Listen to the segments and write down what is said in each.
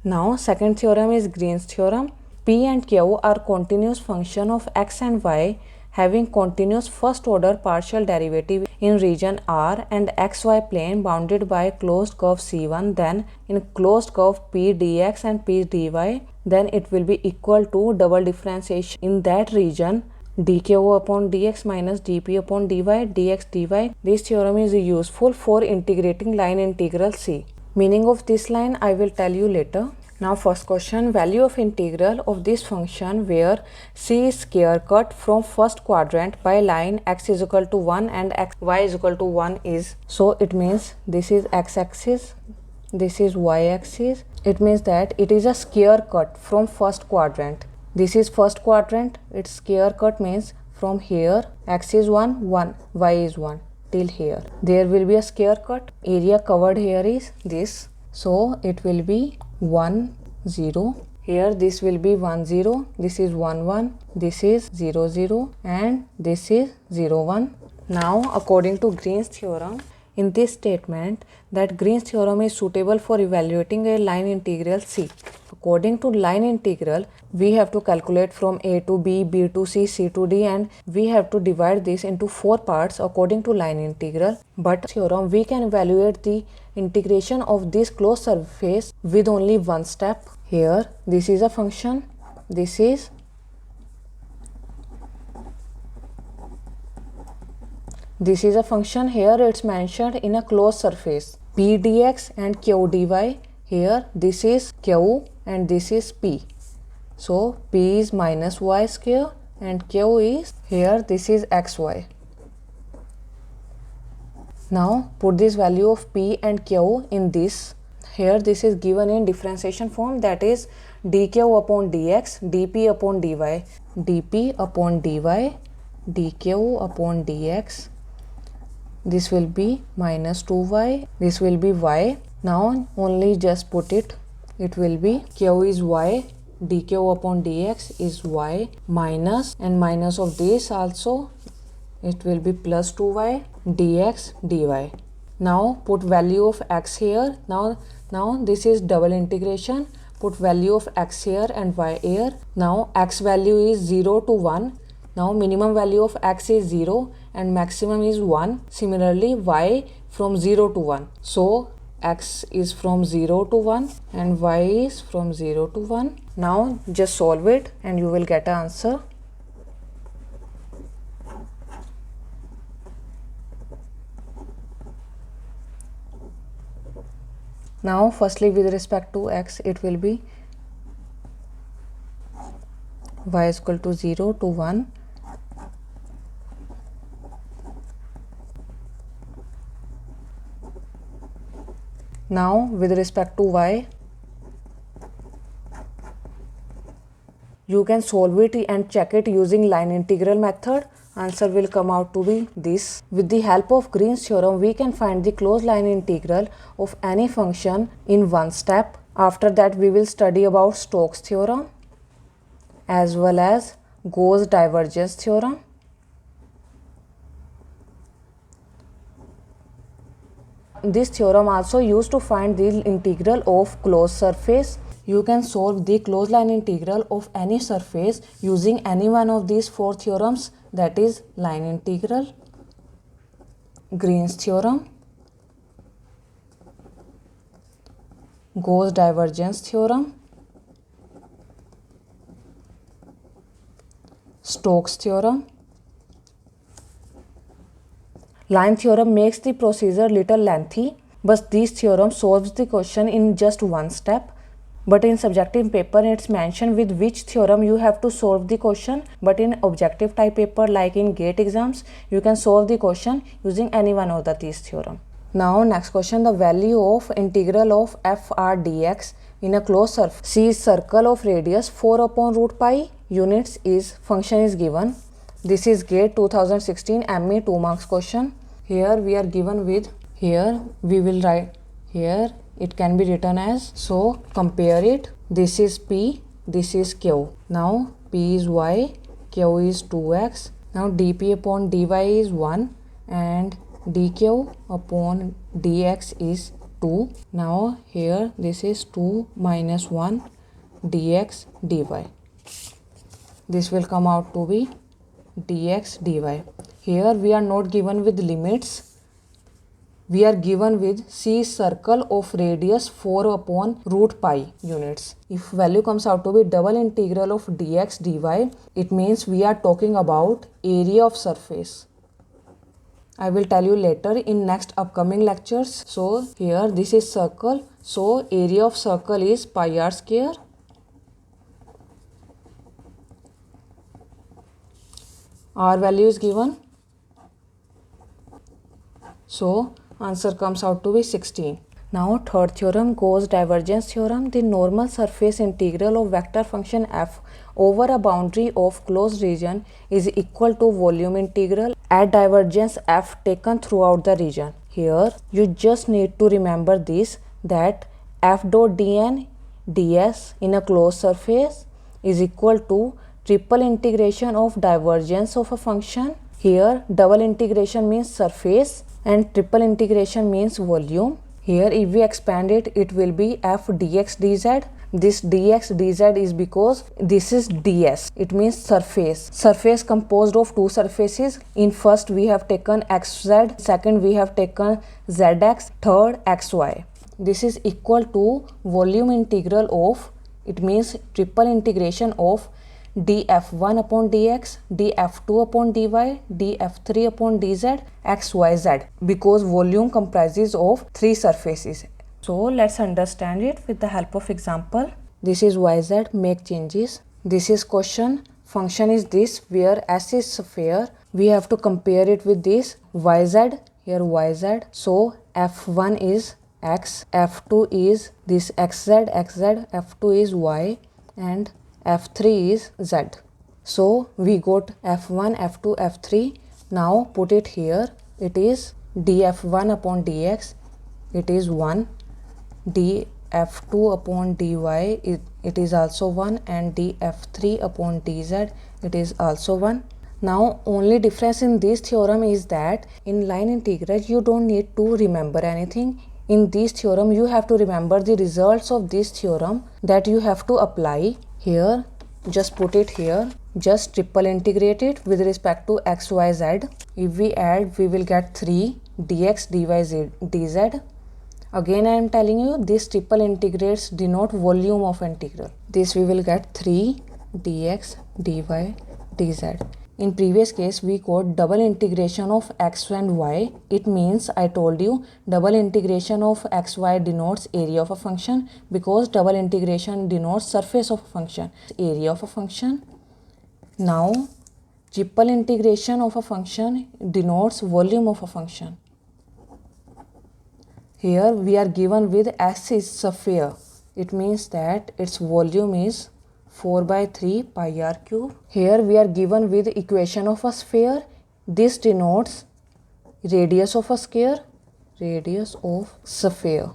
Now second theorem is Green's theorem. P and Q are continuous function of x and y having continuous first order partial derivative in region R and xy plane bounded by closed curve C1, then in closed curve P dx and P dy, then it will be equal to double differentiation in that region dq upon dx minus dp upon dy dx dy. This theorem is useful for integrating line integral C. Meaning of this line I will tell you later. Now first question, value of integral of this function where C is square cut from first quadrant by line x is equal to 1 and y is equal to 1 is. So it means this is x axis, this is y axis. It means that it is a square cut from first quadrant. This is first quadrant, its square cut means from here x is 1, 1, y is 1 till here. There will be a square cut. Area covered here is this. So it will be 1, 0. Here this will be 1, 0. This is 1, 1. This is 0, 0. And this is 0, 1. Now according to Green's theorem, in this statement that Green's theorem is suitable for evaluating a line integral C. According to line integral, we have to calculate from a to b, b to c, c to d, and we have to divide this into 4 parts according to line integral. But theorem, we can evaluate the integration of this closed surface with only one step. Here this is a function, this is a function. Here it's mentioned in a closed surface p dx and q dy. Here this is q and this is p. So p is minus y square and q is, here this is xy. Now put this value of p and q in this. Here this is given in differentiation form, that is dq upon dx, dp upon dy, dp upon dy, dq upon dx. This will be minus 2y, this will be y. Now only just put it. It will be q is y, dq upon dx is y, minus and minus of this also, it will be plus 2y dx dy. Now put value of x here. Now this is double integration. Put value of x here and y here. Now x value is 0 to 1. Now minimum value of x is 0 and maximum is 1. Similarly y from 0 to 1. So x is from 0 to 1 and y is from 0 to 1. Now just solve it and you will get an answer. Now firstly with respect to x, it will be y is equal to 0 to 1. Now with respect to y, you can solve it and check it using line integral method. Answer will come out to be this. With the help of Green's theorem, we can find the closed line integral of any function in one step. After that, we will study about Stokes theorem as well as Gauss divergence theorem. This theorem also used to find the integral of closed surface. You can solve the closed line integral of any surface using any one of these 4 theorems, that is line integral, Green's theorem, Gauss divergence theorem, Stokes theorem. Line theorem makes the procedure little lengthy, but this theorem solves the question in just one step. But in subjective paper, it's mentioned with which theorem you have to solve the question. But in objective type paper, like in GATE exams, you can solve the question using any one of these theorem. Now next question, the value of integral of f r dx in a closed surface. C is circle of radius 4 upon root pi. Units is function is given. This is GATE 2016 ME 2 marks question. Here we are given with, here we will write, here it can be written as, so compare it. This is p, this is q. Now p is y, q is 2x. Now dp upon dy is 1 and dq upon dx is 2. Now here this is 2 minus 1 dx dy. This will come out to be dx dy. Here we are not given with limits. We are given with C circle of radius 4 upon root pi units. If value comes out to be double integral of dx dy, it means we are talking about area of surface. I will tell you later in next upcoming lectures. So here this is circle. So area of circle is pi r square. R value is given. So answer comes out to be 16. Now third theorem, Gauss divergence theorem. The normal surface integral of vector function f over a boundary of closed region is equal to volume integral at divergence f taken throughout the region. Here you just need to remember this, that f dot dn ds in a closed surface is equal to triple integration of divergence of a function. Here double integration means surface and triple integration means volume. Here if we expand it, it will be f dx dz. This dx dz is because this is ds. It means surface. Surface composed of two surfaces. In first we have taken xz, second we have taken zx, third xy. This is equal to volume integral of, it means triple integration of df1 upon dx, df2 upon dy, df3 upon dz, xyz, because volume comprises of three surfaces. So let's understand it with the help of example. This is yz, make changes. This is question. Function is this, where s is sphere. We have to compare it with this yz. Here yz. So f1 is x, f2 is this xz, f2 is y, and f3 is z. So we got f1, f2, f3. Now put it here. It is df1 upon dx, it is 1. df2 upon dy, it is also 1, and df3 upon dz, it is also 1. Now only difference in this theorem is that in line integral you don't need to remember anything. In this theorem you have to remember the results of this theorem that you have to apply. Here just put it here, just triple integrate it with respect to x, y, z. If we add, we will get 3 dx dy dz. Again I am telling you, this triple integrates denote volume of integral. This we will get 3 dx dy dz. In previous case we got double integration of x and y. It means, I told you, double integration of xy denotes area of a function, because double integration denotes surface of a function, area of a function. Now triple integration of a function denotes volume of a function. Here we are given with S is sphere. It means that its volume is 4 by 3 pi r cube. Here we are given with equation of a sphere. This denotes radius of a sphere. Radius of sphere.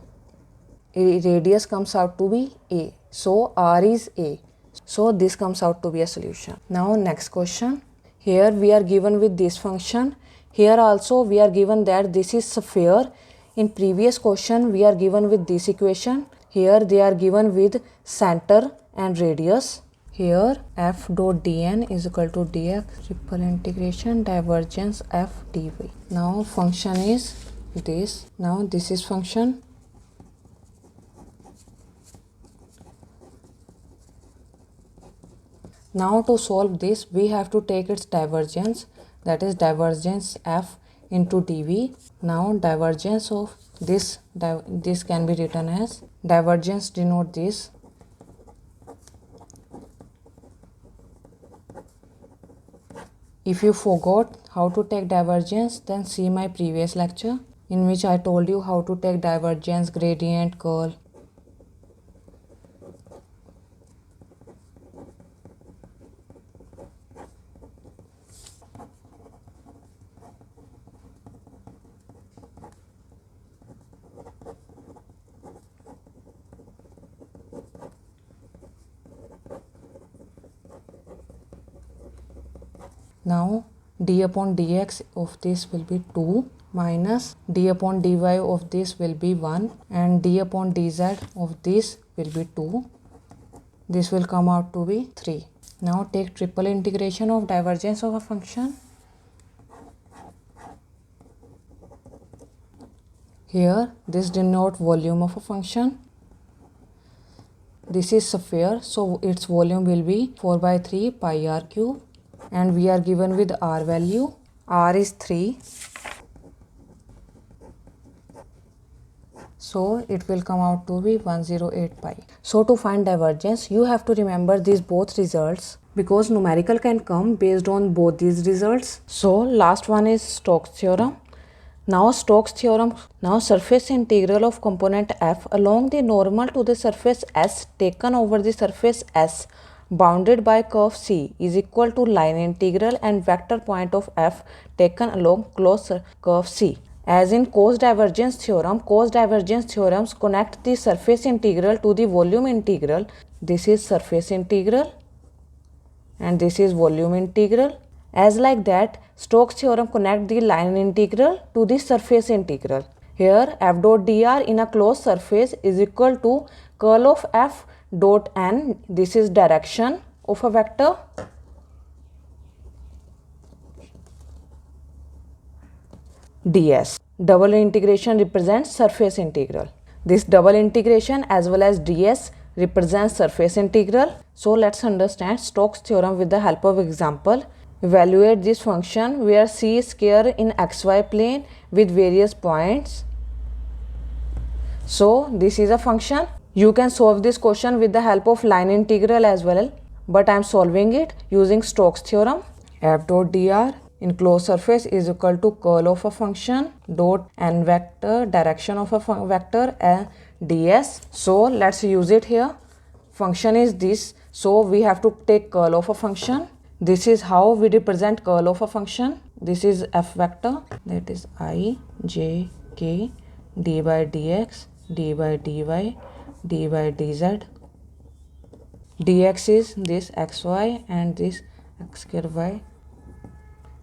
Radius comes out to be a. So r is a. So this comes out to be a solution. Now next question. Here we are given with this function. Here also we are given that this is sphere. In previous question we are given with this equation. Here they are given with center and radius. Here f dot dn is equal to dx triple integration divergence f dy. Now function is this. Now this is function. Now to solve this we have to take its divergence, that is divergence f into dv. Now divergence of this can be written as, divergence denote this. If you forgot how to take divergence, then see my previous lecture in which I told you how to take divergence, gradient, curl. Now d upon dx of this will be 2 minus d upon dy of this will be 1 and d upon dz of this will be 2. This will come out to be 3. Now take triple integration of divergence of a function. Here this denotes volume of a function. This is sphere, so its volume will be 4 by 3 pi r cube, and we are given with r value. R is 3. So it will come out to be 108 pi. So to find divergence, you have to remember these both results because numerical can come based on both these results. So last one is Stokes theorem. Now Stokes theorem, now surface integral of component f along the normal to the surface S taken over the surface S bounded by curve C is equal to line integral and vector point of f taken along closed curve C. As in cos divergence theorems connect the surface integral to the volume integral. This is surface integral and this is volume integral. As like that, Stokes theorem connect the line integral to the surface integral. Here f dot dr in a closed surface is equal to curl of f dot n. This is direction of a vector. ds. Double integration represents surface integral. This double integration as well as ds represents surface integral. So let's understand Stokes theorem with the help of example. Evaluate this function where c is square in xy plane with various points. So this is a function. You can solve this question with the help of line integral as well, but I am solving it using Stokes theorem. F dot dr in closed surface is equal to curl of a function dot n vector direction of a vector and ds. So let's use it here. Function is this, so we have to take curl of a function. This is how we represent curl of a function. This is f vector, that is I j k d by dx d by dy d by dz. Dx is this xy and this x square y,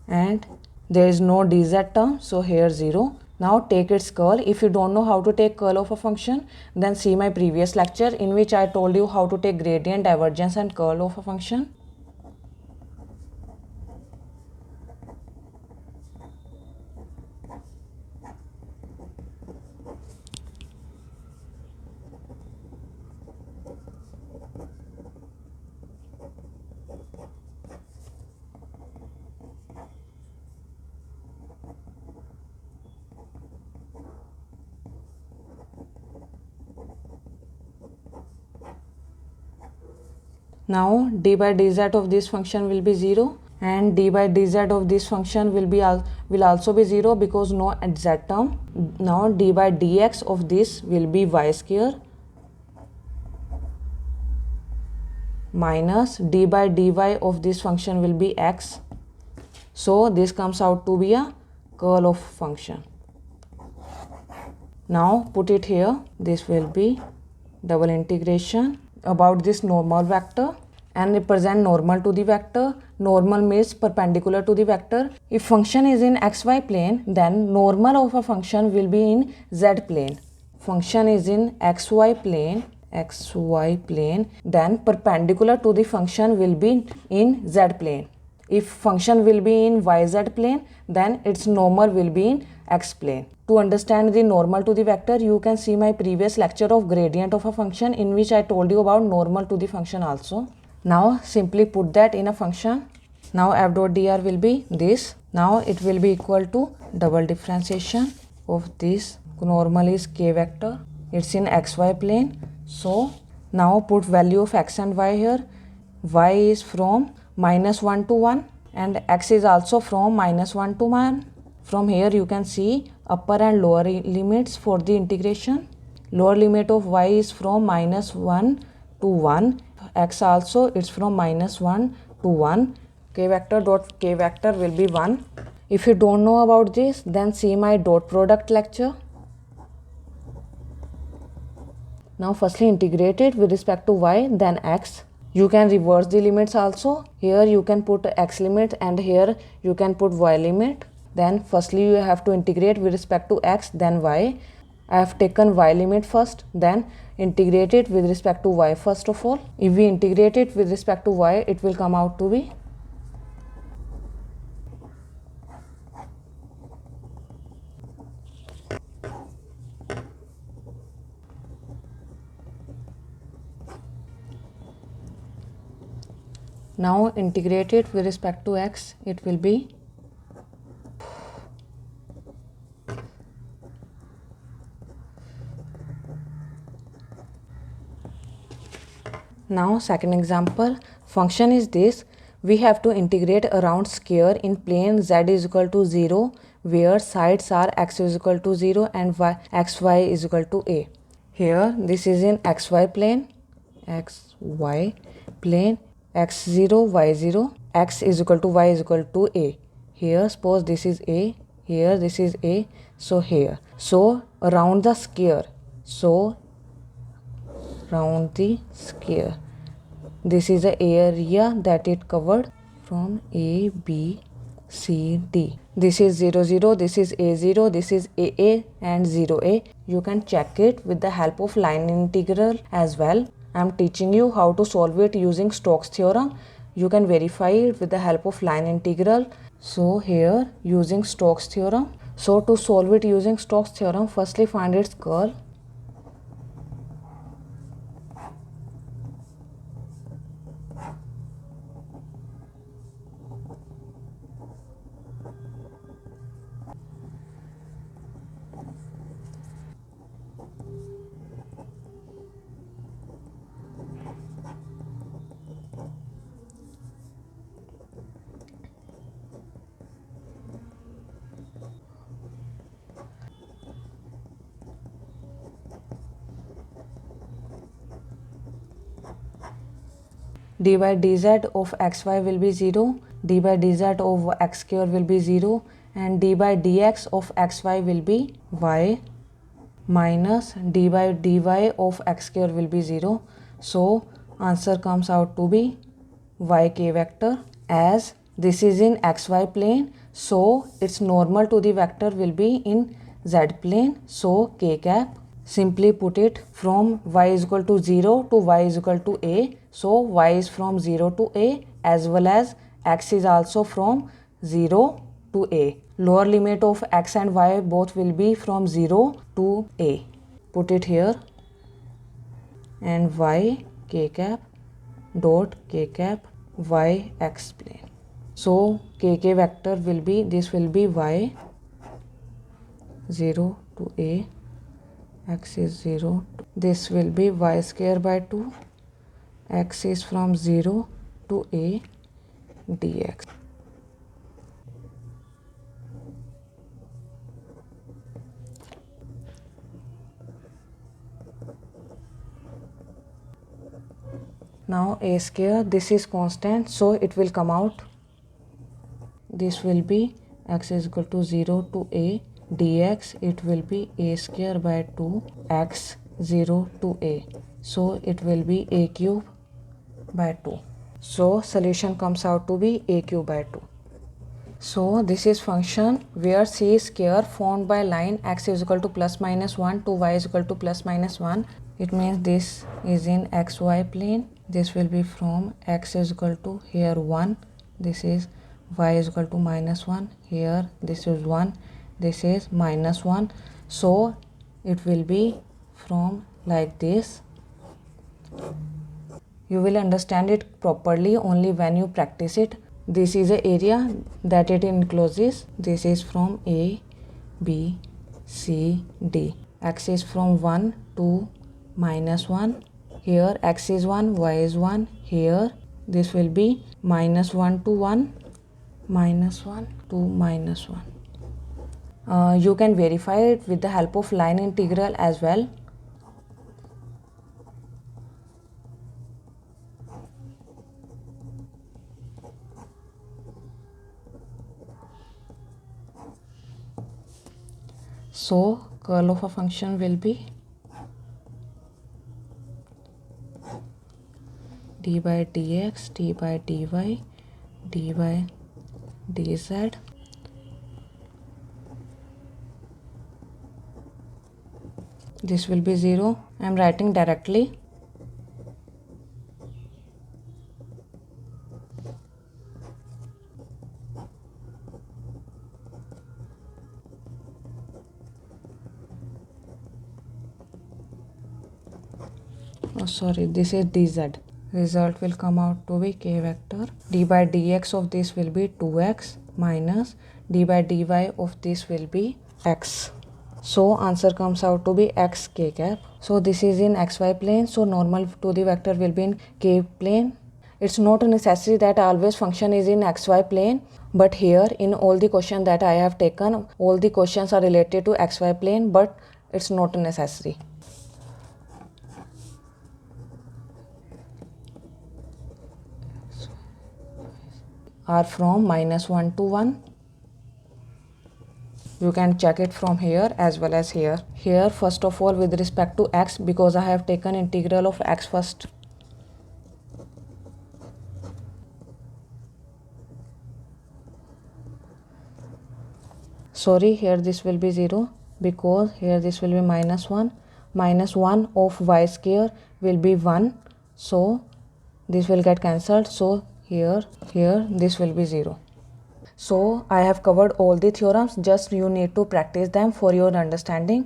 and there is no dz term, so here 0. Now take its curl. If you don't know how to take curl of a function, then see my previous lecture in which I told you how to take gradient, divergence and curl of a function. Now d by dz of this function will be 0 and d by dz of this function will also be 0 because no z term. Now d by dx of this will be y square minus d by dy of this function will be x. So this comes out to be a curl of function. Now put it here. This will be double integration about this normal vector and represent normal to the vector. Normal means perpendicular to the vector. If function is in xy plane, then normal of a function will be in z plane. Function is in xy plane, then perpendicular to the function will be in z plane. If function will be in yz plane, then its normal will be in x plane. To understand the normal to the vector, you can see my previous lecture of gradient of a function in which I told you about normal to the function also. Now simply put that in a function. Now f dot dr will be this. Now it will be equal to double differentiation of this. Normal is k vector. It's in xy plane. So now put value of x and y here. Y is from -1 to 1 and x is also from -1 to 1. From here you can see upper and lower limits for the integration. Lower limit of y is from -1 to 1. X also it's from -1 to 1. K vector dot k vector will be 1. If you don't know about this, then see my dot product lecture. Now firstly integrate it with respect to y, then x. You can reverse the limits also. Here you can put x limit and here you can put y limit. Then firstly you have to integrate with respect to x, then y. I have taken y limit first, then integrate it with respect to y first of all. If we integrate it with respect to y, it will come out to be now integrate it with respect to x, it will be now second example. Function is this. We have to integrate around square in plane z is equal to 0 where sides are x is equal to 0 and xy is equal to a. Here this is in xy plane, xy plane, x0 y0, x is equal to y is equal to a. Here suppose this is a, here this is a, so here. So around the square, so round the square, this is the area that it covered from a, b, c, d. This is 0 0, this is a0, this is a and 0a. You can check it with the help of line integral as well. I am teaching you how to solve it using Stokes theorem. You can verify it with the help of line integral. So here using Stokes theorem. So to solve it using Stokes theorem, firstly find its curl. d by dz of xy will be 0, d by dz of x square will be 0 and d by dx of xy will be y minus d by dy of x square will be 0. So answer comes out to be yk vector. As this is in xy plane, so its normal to the vector will be in z plane, so k cap. Simply put it, from y is equal to 0 to y is equal to a. So y is from 0 to a as well as x is also from 0 to a. Lower limit of x and y both will be from 0 to a. Put it here and y k cap dot k cap y x plane. So kk vector will be, this will be y 0 to a, x is 0, this will be y square by 2, x is from 0 to a dx. Now a square, this is constant, so it will come out, this will be x is equal to 0 to a dx, it will be a square by 2 x 0 to a, so it will be a cube by 2. So solution comes out to be a cube by 2. So this is function where c is square formed by line x is equal to plus minus 1 to y is equal to plus minus 1. It means this is in xy plane, this will be from x is equal to here 1, this is y is equal to minus 1, here this is 1, this is minus 1. So it will be from like this. You will understand it properly only when you practice it. This is the area that it encloses. This is from A, B, C, D. X is from 1 to minus 1. Here x is 1, y is 1. Here this will be minus 1 to 1, minus 1 to minus 1. You can verify it with the help of line integral as well. So curl of a function will be d by dx, d by dy, d by dz this will be 0. I am writing directly. Oh sorry, this is dz. Result will come out to be k vector. D by dx of this will be 2x minus d by dy of this will be x. So answer comes out to be x k cap. So this is in xy plane. So normal to the vector will be in k plane. It's not necessary that always function is in xy plane. But here in all the questions that I have taken, all the questions are related to xy plane, but it's not necessary. Are from -1 to 1. You can check it from here as well as here. Here first of all with respect to x, because I have taken integral of x first. Sorry, here this will be 0 because here this will be -1. -1 of y square will be 1. So this will get cancelled. So here this will be 0. So I have covered all the theorems, just you need to practice them for your understanding.